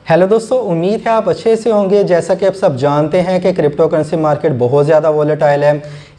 Hello दोस्तों, उम्मीद है आप अच्छे से होंगे। जैसा कि आप सब जानते हैं कि क्रिप्टो करेंसी मार्केट बहुत ज़्यादा वोलेटाइल है।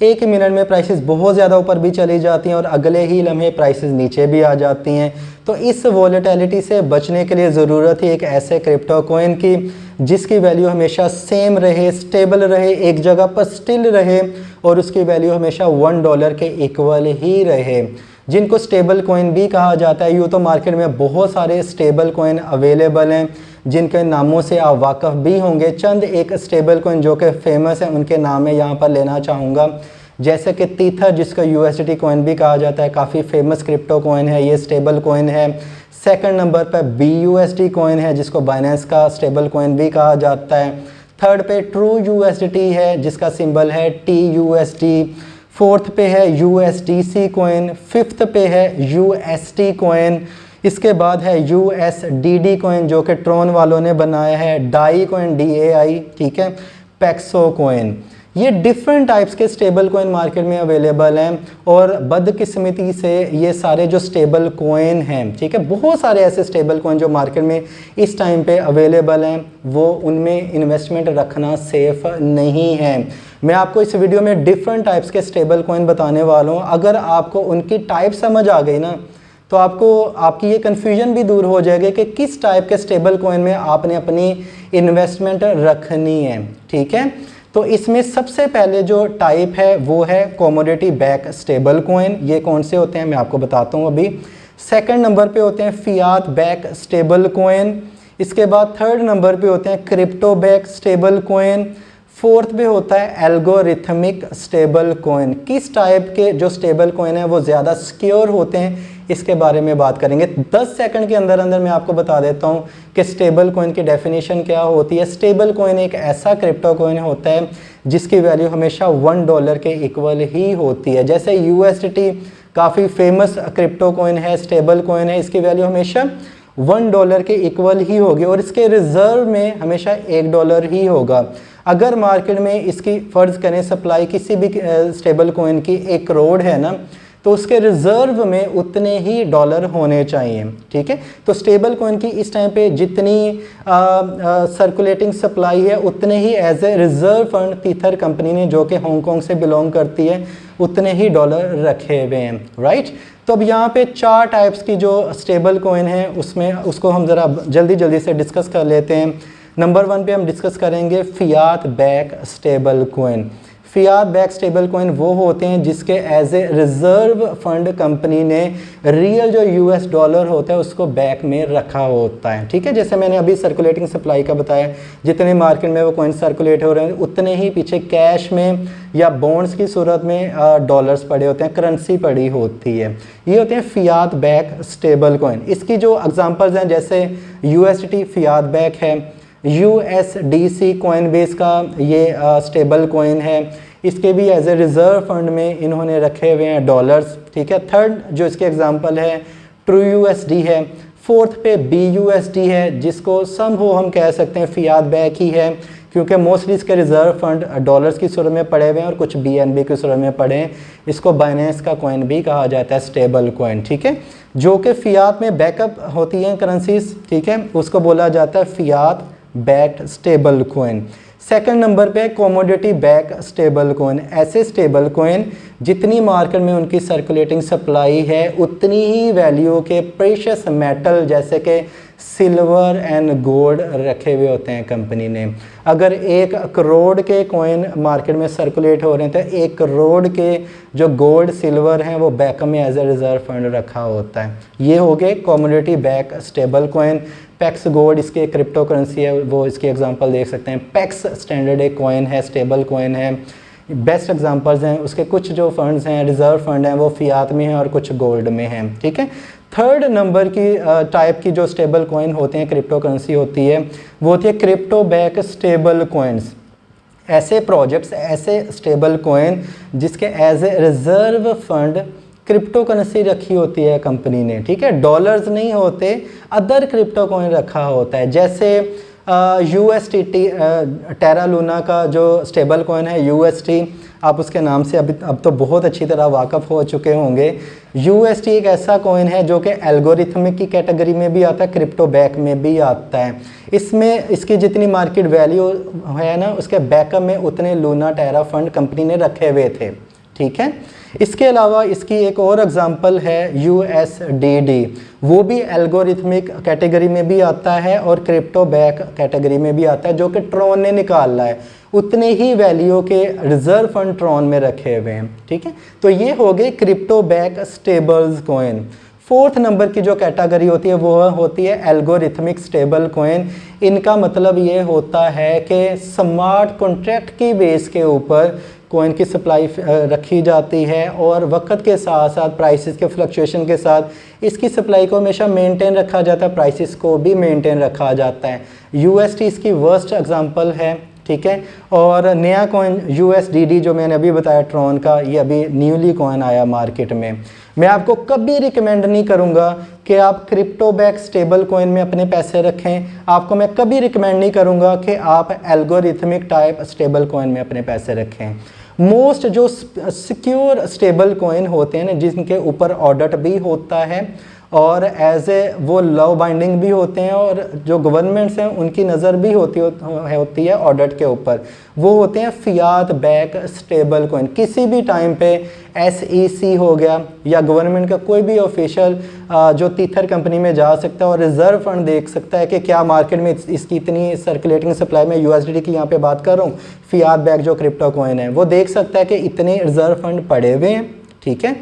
एक ही मिनट में प्राइसेस बहुत ज़्यादा ऊपर भी चली जाती हैं और अगले ही लम्हे प्राइसेस नीचे भी आ जाती हैं। तो इस वोलेटिलिटी से बचने के लिए ज़रूरत है एक ऐसे क्रिप्टो कॉइन की जिसकी वैल्यू हमेशा सेम रहे, स्टेबल रहे, एक जगह पर स्टिल रहे और उसकी वैल्यू हमेशा $1 के इक्वल ही रहे, जिनको स्टेबल कॉइन भी कहा जाता है। यूँ तो मार्केट में बहुत सारे स्टेबल कॉइन अवेलेबल हैं जिनके नामों से आप वाकफ़ भी होंगे। चंद एक स्टेबल कॉइन जो कि फेमस हैं उनके नाम मैं यहाँ पर लेना चाहूँगा, जैसे कि तीथर जिसका USDT कॉइन भी कहा जाता है, काफ़ी फेमस क्रिप्टो कॉइन है, ये स्टेबल कॉइन है। सेकंड नंबर पर BUSD कॉइन है जिसको बाइनेंस का स्टेबल कॉइन भी कहा जाता है। थर्ड पे TrueUSDT है जिसका सिंबल है TUSD। फोर्थ पे है USDC कॉइन। फिफ्थ पे है UST कॉइन। इसके बाद है USDD कॉइन जो कि ट्रोन वालों ने बनाया है। डाई कॉइन DAI, ठीक है। पैक्सो कॉइन। ये डिफरेंट टाइप्स के स्टेबल कॉइन मार्केट में अवेलेबल हैं और बदकिस्मती से ये सारे जो स्टेबल कॉइन हैं, ठीक है, बहुत सारे ऐसे स्टेबल कॉइन जो मार्केट में इस टाइम पे अवेलेबल हैं, वो उनमें इन्वेस्टमेंट रखना सेफ नहीं है। मैं आपको इस वीडियो में डिफरेंट टाइप्स के स्टेबल कॉइन बताने वाला हूँ। अगर आपको उनकी टाइप समझ आ गई ना तो आपकी ये कन्फ्यूजन भी दूर हो जाएगी कि किस टाइप के स्टेबल कॉइन में आपने अपनी इन्वेस्टमेंट रखनी है, ठीक है। तो इसमें सबसे पहले जो टाइप है वो है कमोडिटी बैक स्टेबल कॉइन। ये कौन से होते हैं मैं आपको बताता हूँ अभी। सेकंड नंबर पे होते हैं फियात बैक स्टेबल कॉइन। इसके बाद थर्ड नंबर पे होते हैं crypto back stable coin. Fourth पे होता है एल्गोरिथमिक स्टेबल कॉइन। किस टाइप के जो स्टेबल कॉइन है वो ज़्यादा सिक्योर होते हैं इसके बारे में बात करेंगे। 10 सेकंड के अंदर अंदर मैं आपको बता देता हूँ कि स्टेबल कॉइन की डेफिनेशन क्या होती है। स्टेबल कॉइन एक ऐसा क्रिप्टो कॉइन होता है जिसकी वैल्यू हमेशा $1 के इक्वल ही होती है। जैसे USDT काफ़ी फेमस क्रिप्टो कॉइन है, स्टेबल कॉइन है, इसकी वैल्यू हमेशा $1 के इक्वल ही होगी और इसके रिजर्व में हमेशा $1 ही होगा। अगर मार्केट में इसकी फ़र्ज़ करें सप्लाई किसी भी स्टेबल कॉइन की 1 करोड़ है ना, तो उसके रिजर्व में उतने ही डॉलर होने चाहिए, ठीक है। तो स्टेबल कॉइन की इस टाइम पे जितनी सर्कुलेटिंग सप्लाई है उतने ही as a reserve fund tether company ने, जो कि हांगकांग से बिलोंग करती है, उतने ही डॉलर रखे हुए हैं, राइट। तो अब यहाँ पे 4 टाइप्स की जो स्टेबल कॉइन है उसको हम ज़रा जल्दी से डिस्कस कर लेते हैं। नंबर 1 पे हम डिस्कस करेंगे fiat back stable coin. Fiat back stable coin वो होते हैं जिसके as a reserve fund company ने रियल जो US डॉलर होता है उसको बैक में रखा होता है, ठीक है। जैसे मैंने अभी सर्कुलेटिंग सप्लाई का बताया, जितने मार्केट में वो कॉइन सर्कुलेट हो रहे हैं उतने ही पीछे कैश में या बॉन्ड्स की सूरत में डॉलर्स पड़े होते हैं, करेंसी पड़ी होती है। ये होते हैं फियात बैक स्टेबल कॉइन। इसकी जो एग्जांपल्स हैं जैसे USDT फियात बैक है, USDC कॉइन बेस का ये स्टेबल कॉइन है, इसके भी एज ए रिज़र्व फंड में इन्होंने रखे हुए हैं डॉलर्स, ठीक है। थर्ड जो इसके एग्जांपल है TrueUSD है। फोर्थ पे BUSD है जिसको सम हो हम कह सकते हैं फियात बैक ही है, क्योंकि मोस्टली इसके रिज़र्व फंड डॉलर्स की सूरत में पड़े हुए हैं और कुछ BNB की सूरत में पड़े हैं। इसको बाइनेंस का कॉइन भी कहा जाता है, स्टेबल कॉइन, ठीक है, जो कि फियात में बैकअप होती हैं करेंसीज, ठीक है, उसको बोला जाता है fiat backed stable coin. Second number पे कमोडिटी बैक स्टेबल कॉइन। ऐसे स्टेबल कॉइन जितनी मार्केट में उनकी सर्कुलेटिंग सप्लाई है उतनी ही वैल्यू के प्रेशियस मेटल जैसे कि सिल्वर एंड गोल्ड रखे हुए होते हैं कंपनी ने। अगर 1 करोड़ के कॉइन मार्केट में सर्कुलेट हो रहे हैं तो 1 करोड़ के जो गोल्ड सिल्वर हैं वो बैकअप में एज ए रिजर्व फंड रखा होता है। ये हो गए commodity back stable coin. PACS gold इसकी क्रिप्टो करेंसी है, वो इसकी एग्जांपल देख सकते हैं। पैक्स स्टैंडर्ड एक कॉइन है, स्टेबल कॉइन है, बेस्ट एग्जांपल्स हैं उसके। कुछ जो फंड्स हैं रिजर्व फंड हैं वो फियात में हैं और कुछ गोल्ड में हैं, ठीक है। थर्ड नंबर की टाइप की जो स्टेबल कॉइन होते हैं क्रिप्टो करेंसी होती है वो होती है क्रिप्टो बैक स्टेबल कॉइन्स। ऐसे प्रोजेक्ट्स, ऐसे स्टेबल कॉइन जिसके as a reserve fund crypto currency रखी होती है कंपनी ने, ठीक है। डॉलर्स नहीं होते, अदर क्रिप्टो कॉइन रखा होता है। जैसे UST टेरा लूना का जो स्टेबल कॉइन है UST, आप उसके नाम से अब तो बहुत अच्छी तरह वाकफ़ हो चुके होंगे। UST एक ऐसा कॉइन है जो कि एल्गोरिथमिक की कैटेगरी में भी आता है, क्रिप्टो बैक में भी आता है। इसमें इसकी जितनी मार्केट वैल्यू है ना, उसके बैकअप में उतने लूना टेरा फंड कंपनी ने रखे हुए थे, ठीक है। इसके अलावा इसकी एक और एग्जांपल है USDD, वो भी एल्गोरिथमिक कैटेगरी में भी आता है और क्रिप्टो बैक कैटेगरी में भी आता है, जो कि ट्रॉन ने निकाला है। उतने ही वैल्यू के रिजर्व फंड ट्रॉन में रखे हुए हैं, ठीक है। तो ये हो गए crypto back stables coin. Fourth number की जो कैटेगरी होती है वो होती है एल्गोरिथमिक स्टेबल कॉइन। इनका मतलब ये होता है कि स्मार्ट कॉन्ट्रैक्ट की बेस के ऊपर कॉइन की सप्लाई रखी जाती है और वक्त के साथ साथ प्राइसेस के फ्लक्चुएशन के साथ इसकी सप्लाई को हमेशा मेंटेन रखा जाता है, प्राइसेस को भी मेंटेन रखा जाता है। UST इसकी वर्स्ट एग्जांपल है, ठीक है। और नया कॉइन USDD जो मैंने अभी बताया ट्रॉन का, ये अभी न्यूली कॉइन आया मार्केट में। मैं आपको कभी रिकमेंड नहीं करूंगा कि आप क्रिप्टो बैक स्टेबल कॉइन में अपने पैसे रखें। आपको मैं कभी रिकमेंड नहीं करूंगा कि आप एल्गोरिथमिक टाइप स्टेबल कॉइन में अपने पैसे रखें। मोस्ट जो सिक्योर स्टेबल कॉइन होते हैं ना, जिनके ऊपर ऑडिट भी होता है और एज ए वो लॉ बाइंडिंग भी होते हैं और जो गवर्नमेंट्स हैं उनकी नज़र भी होती है ऑडिट के ऊपर, वो होते हैं फियात बैक स्टेबल कॉइन। किसी भी टाइम पे SEC हो गया या गवर्नमेंट का कोई भी ऑफिशियल जो तीथर कंपनी में जा सकता है और रिजर्व फंड देख सकता है कि क्या मार्केट में इसकी इतनी सर्कुलेटिंग सप्लाई में USDT की यहाँ पे बात कर रहा हूँ, फियात बैक जो क्रिप्टो कॉइन है, वो देख सकता है कि इतने रिजर्व फंड पड़े हुए हैं, ठीक है।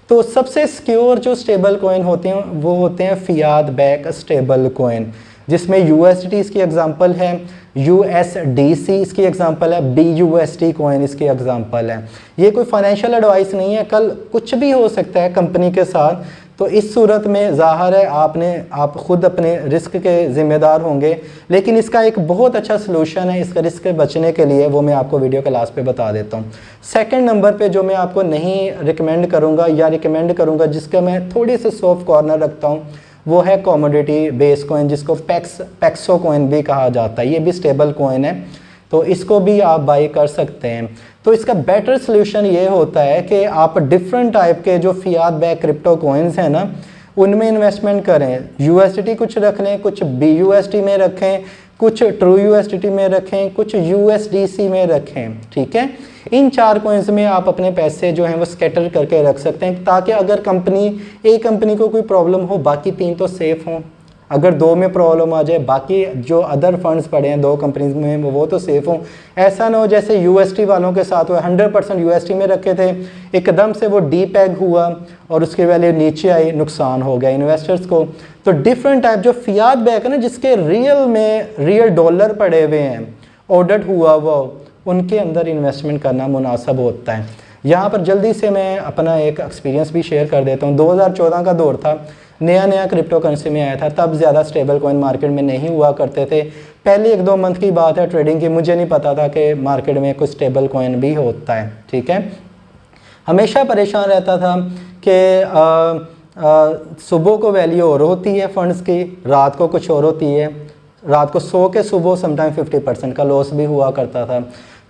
तो सबसे सिक्योर जो स्टेबल कॉइन होते हैं वो होते हैं फियात बैक स्टेबल कॉइन, जिसमें USDT इसकी एग्जांपल है, USDC इसकी एग्जांपल है, BUSD कॉइन इसकी एग्जांपल है। ये कोई फाइनेंशियल एडवाइस नहीं है, कल कुछ भी हो सकता है कंपनी के साथ, तो इस सूरत में ज़ाहिर है आप खुद अपने रिस्क के ज़िम्मेदार होंगे। लेकिन इसका एक बहुत अच्छा सलूशन है इसका रिस्क से बचने के लिए, वो मैं आपको वीडियो के लास्ट पे बता देता हूँ। सेकंड नंबर पे जो मैं आपको नहीं रिकमेंड करूँगा या रिकमेंड करूँगा, जिसका मैं थोड़ी सी सॉफ्ट कॉर्नर रखता हूँ, वो है कमोडिटी बेस कॉइन, जिसको पैक्सो कॉइन भी कहा जाता है। ये भी स्टेबल कॉइन है, तो इसको भी आप बाई कर सकते हैं। तो इसका बेटर सोल्यूशन ये होता है कि आप डिफरेंट टाइप के जो फियात बैक क्रिप्टो कॉइन्स हैं ना, उनमें इन्वेस्टमेंट करें। USDT कुछ रख लें, कुछ BUSD में रखें, कुछ ट्रू USDT में रखें, कुछ USDC में रखें, ठीक है। इन 4 कॉइन्स में आप अपने पैसे जो हैं वो स्कैटर करके रख सकते हैं, ताकि अगर एक कंपनी को कोई प्रॉब्लम हो, बाकी 3 तो सेफ हों। अगर 2 में प्रॉब्लम आ जाए, बाकी जो अदर फंड्स पड़े हैं 2 कंपनीज में वो तो सेफ हों। ऐसा ना हो जैसे UST वालों के साथ हुआ, 100% UST में रखे थे, एकदम से वो डीपैग हुआ और उसकी वैल्यू नीचे आई, नुकसान हो गया इन्वेस्टर्स को। तो डिफरेंट टाइप जो फियात बैक है ना, जिसके रियल डॉलर पड़े हुए हैं, ऑडिट हुआ वो, उनके अंदर इन्वेस्टमेंट करना मुनासिब होता है। यहाँ पर जल्दी से मैं अपना एक एक्सपीरियंस भी शेयर कर देता हूँ। 2014 का दौर था, नया क्रिप्टो करेंसी में आया था, तब ज़्यादा स्टेबल कॉइन मार्केट में नहीं हुआ करते थे। पहले 1-2 मंथ की बात है ट्रेडिंग की, मुझे नहीं पता था कि मार्केट में कुछ स्टेबल कॉइन भी होता है, ठीक है। हमेशा परेशान रहता था कि सुबह को वैल्यू और होती है फंड्स की, रात को कुछ और होती है, रात को सो के सुबह समटाइम 50% का लॉस भी हुआ करता था।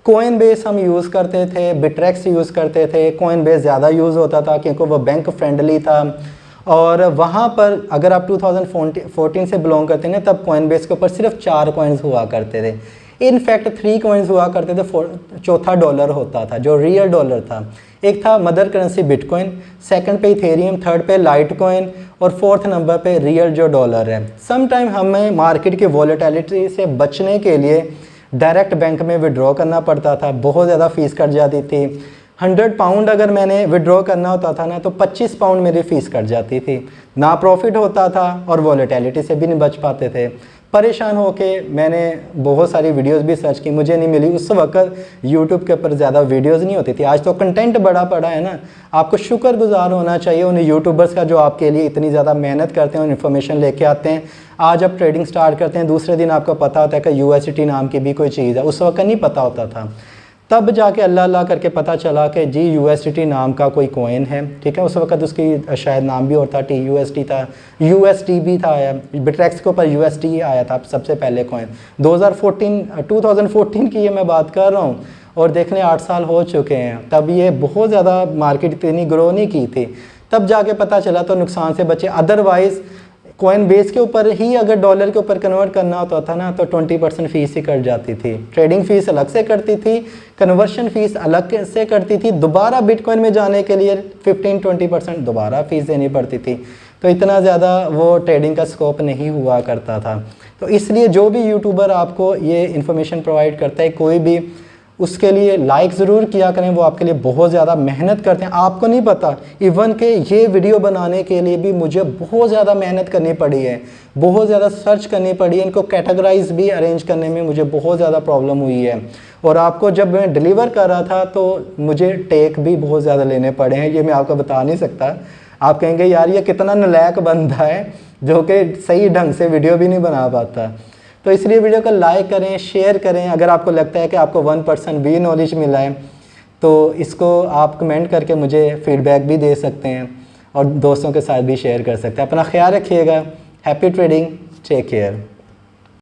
कॉइन बेस हम यूज़ करते थे, बिट्रेक्स यूज़ करते थे। कॉइन बेस ज़्यादा यूज़ होता था क्योंकि वो बैंक फ्रेंडली था, और वहाँ पर अगर आप 2014 से बिलोंग करते हैं ना, तब कॉइन बेस के ऊपर सिर्फ 4 कॉइन्स हुआ करते थे। इनफैक्ट 3 कॉइन्स हुआ करते थे, चौथा डॉलर होता था जो रियल डॉलर था। एक था मदर करेंसी बिटकॉइन, सेकंड पे इथेरियम, थर्ड पे लाइट कॉइन और फोर्थ नंबर पे रियल जो डॉलर है। सम टाइम हमें मार्केट की वॉलेटिलिटी से बचने के लिए डायरेक्ट बैंक में विड्रॉ करना पड़ता था, बहुत ज़्यादा फीस कट जाती थी। 100 पाउंड अगर मैंने विड्रॉ करना होता था ना, तो 25 पाउंड मेरी फ़ीस कट जाती थी, ना प्रॉफिट होता था और वॉलेटिलिटी से भी नहीं बच पाते थे। परेशान होके मैंने बहुत सारी वीडियोस भी सर्च की, मुझे नहीं मिली। उस वक्त यूट्यूब के ऊपर ज़्यादा वीडियोस नहीं होती थी, आज तो कंटेंट बड़ा पड़ा है ना। आपको शुक्रगुजार होना चाहिए उन यूट्यूबर्स का जो आपके लिए इतनी ज़्यादा मेहनत करते हैं और इन्फॉर्मेशन लेके आते हैं। आज आप ट्रेडिंग स्टार्ट करते हैं, दूसरे दिन आपको पता होता है कि USDT नाम की भी कोई चीज़ है, उस वक्त नहीं पता होता था। तब जाके अल्लाह अल्लाह करके पता चला कि जी USDT नाम का कोई कॉइन है, ठीक है। उस वक्त उसकी शायद नाम भी और था, TUSD था, USD भी था, बिट्रेक्स के ऊपर USD आया था सबसे पहले कॉइन 2014 की ये मैं बात कर रहा हूँ, और देख लें 8 साल हो चुके हैं। तब ये बहुत ज़्यादा मार्केट इतनी ग्रो नहीं की थी, तब जाके पता चला तो नुकसान से बचे। अदरवाइज़ कॉइन बेस के ऊपर ही अगर डॉलर के ऊपर कन्वर्ट करना होता था ना, तो 20% फ़ीस ही कट जाती थी। ट्रेडिंग फ़ीस अलग से कटती थी, कन्वर्शन फ़ीस अलग से कटती थी, दोबारा बिटकॉइन में जाने के लिए 15-20% दोबारा फ़ीस देनी पड़ती थी। तो इतना ज़्यादा वो ट्रेडिंग का स्कोप नहीं हुआ करता था। तो इसलिए जो भी यूट्यूबर आपको ये इन्फॉर्मेशन प्रोवाइड करता है, कोई भी, उसके लिए लाइक ज़रूर किया करें। वो आपके लिए बहुत ज़्यादा मेहनत करते हैं, आपको नहीं पता। इवन के ये वीडियो बनाने के लिए भी मुझे बहुत ज़्यादा मेहनत करनी पड़ी है, बहुत ज़्यादा सर्च करनी पड़ी है, इनको कैटेगराइज भी अरेंज करने में मुझे बहुत ज़्यादा प्रॉब्लम हुई है। और आपको जब मैं डिलीवर कर रहा था तो मुझे टेक भी बहुत ज़्यादा लेने पड़े हैं, ये मैं आपको बता नहीं सकता। आप कहेंगे यार ये कितना नालायक बंदा है जो कि सही ढंग से वीडियो भी नहीं बना पाता। तो इसलिए वीडियो को लाइक करें, शेयर करें। अगर आपको लगता है कि आपको 1% भी नॉलेज मिला है तो इसको आप कमेंट करके मुझे फीडबैक भी दे सकते हैं, और दोस्तों के साथ भी शेयर कर सकते हैं। अपना ख्याल रखिएगा। Happy trading, take care.